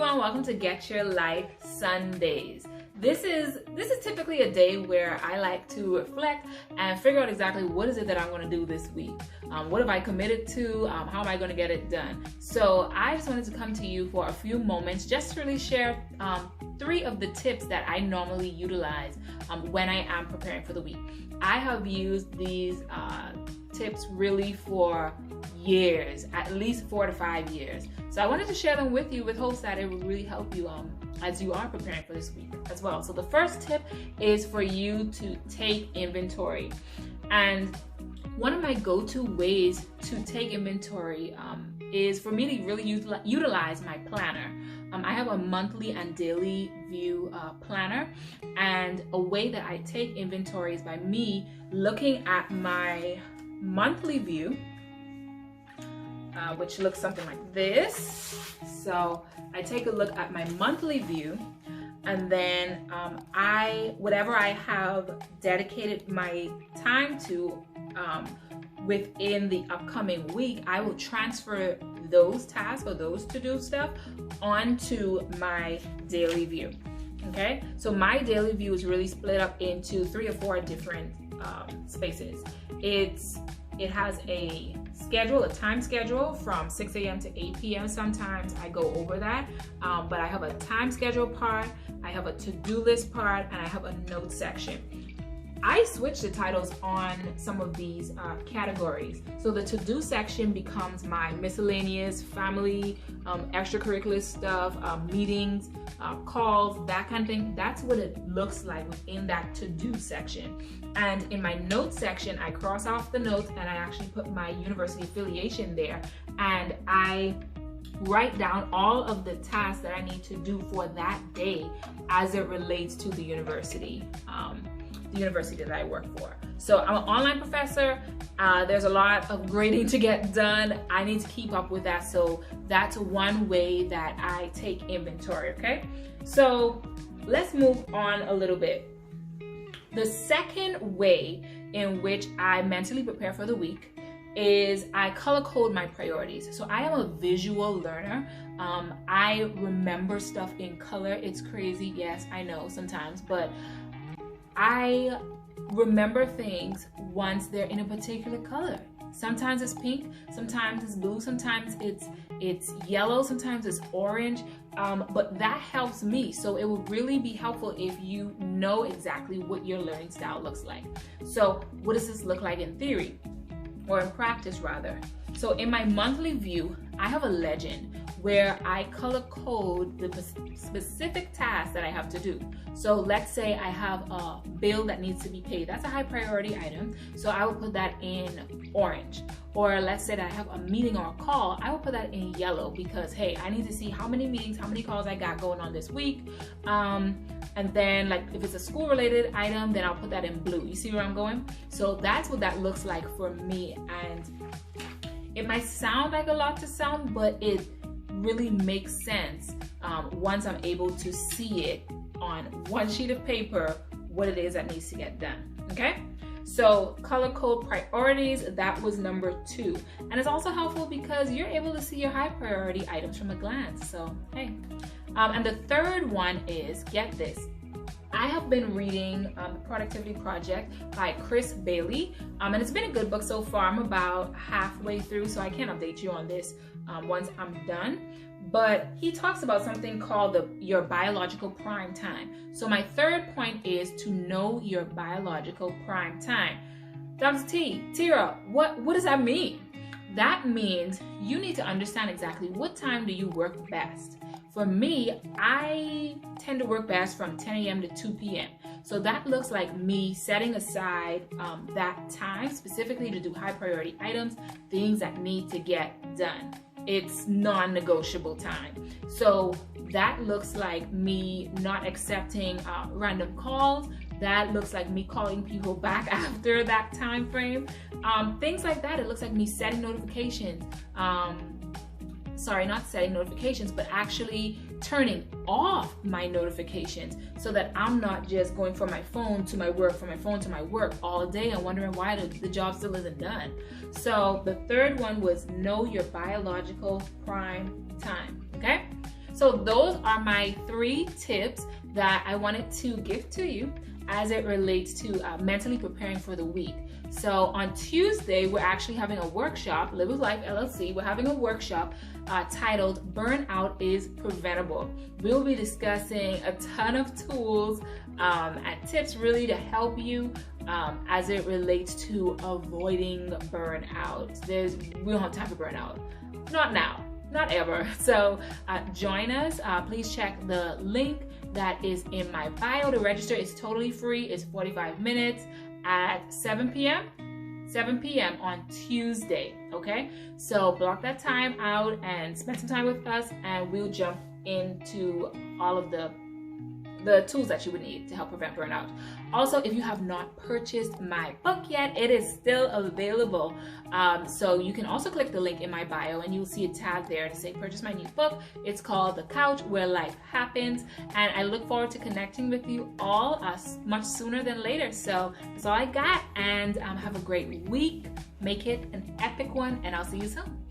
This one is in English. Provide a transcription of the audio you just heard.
everyone, welcome to Get Your Life Sundays. This is typically a day where I like to reflect and figure out exactly what is it that I'm going to do this week. What have I committed to? How am I going to get it done? So I just wanted to come to you for a few moments just to really share 3 of the tips that I normally utilize when I am preparing for the week. I have used these tips really for years, at least 4 to 5 years. So I wanted to share them with you with hopes that it will really help you as you are preparing for this week as well. So the first tip is for you to take inventory. And one of my go-to ways to take inventory is for me to really utilize my planner. I have a monthly and daily view planner, and a way that I take inventory is by me looking at my monthly view, which looks something like this. So I take a look at my monthly view, and then whatever I have dedicated my time to within the upcoming week, I will transfer those tasks or those to-do stuff onto my daily view. Okay, so my daily view is really split up into 3 or 4 different spaces. It has a schedule, a time schedule from 6 a.m. to 8 p.m. Sometimes I go over that, but I have a time schedule part, I have a to-do list part, and I have a notes section. I switch the titles on some of these categories. So the to-do section becomes my miscellaneous, family, extracurricular stuff, meetings, calls, that kind of thing. That's what it looks like within that to-do section. And in my notes section, I cross off the notes and I actually put my university affiliation there. And I write down all of the tasks that I need to do for that day as it relates to the university that I work for. So I'm an online professor. There's a lot of grading to get done. I need to keep up with that. So that's one way that I take inventory, okay? So let's move on a little bit. The second way in which I mentally prepare for the week is I color code my priorities. So I am a visual learner. I remember stuff in color. It's crazy, yes, I know sometimes, but I remember things once they're in a particular color. Sometimes it's pink, sometimes it's blue, sometimes it's yellow, sometimes it's orange, but that helps me. So it will really be helpful if you know exactly what your learning style looks like. So what does this look like in theory, or in practice rather? So in my monthly view, I have a legend where I color code the specific tasks that I have to do. So let's say I have a bill that needs to be paid. That's a high priority item. So I will put that in orange. Or let's say that I have a meeting or a call, I will put that in yellow because, hey, I need to see how many meetings, how many calls I got going on this week. And then like if it's a school related item, then I'll put that in blue. You see where I'm going? So that's what that looks like for me. And it might sound like a lot to some, but it really makes sense once I'm able to see it on one sheet of paper, what it is that needs to get done, okay? So color code priorities, that was number 2. And it's also helpful because you're able to see your high priority items from a glance, so hey. And the third one is, get this, I have been reading The Productivity Project by Chris Bailey, and it's been a good book so far. I'm about halfway through, so I can't update you on this once I'm done. But he talks about something called your biological prime time. So my third point is to know your biological prime time. Dr. Tira, what does that mean? That means you need to understand exactly what time do you work best. For me, I tend to work best from 10 a.m. to 2 p.m. So that looks like me setting aside that time specifically to do high priority items, things that need to get done. It's non-negotiable time. So that looks like me not accepting random calls. That looks like me calling people back after that time frame. Things like that. It looks like me setting notifications. Sorry, not setting notifications, but actually turning off my notifications so that I'm not just going from my phone to my work, from my phone to my work all day and wondering why the job still isn't done. So the third one was know your biological prime time, okay? So those are my 3 tips that I wanted to give to you as it relates to mentally preparing for the week. So on Tuesday, we're actually having a workshop, Live with Life LLC. We're having a workshop titled Burnout is Preventable. We'll be discussing a ton of tools and tips really to help you as it relates to avoiding burnout. We don't have time for burnout. Not now, not ever. So join us. Please check the link that is in my bio to register. It's totally free. It's 45 minutes at 7 p.m. on Tuesday, okay? So block that time out and spend some time with us, and we'll jump into all of the tools that you would need to help prevent burnout. Also, if you have not purchased my book yet, it is still available. So you can also click the link in my bio and you'll see a tab there to say purchase my new book. It's called The Couch Where Life Happens. And I look forward to connecting with you all much sooner than later. So that's all I got, and have a great week. Make it an epic one, and I'll see you soon.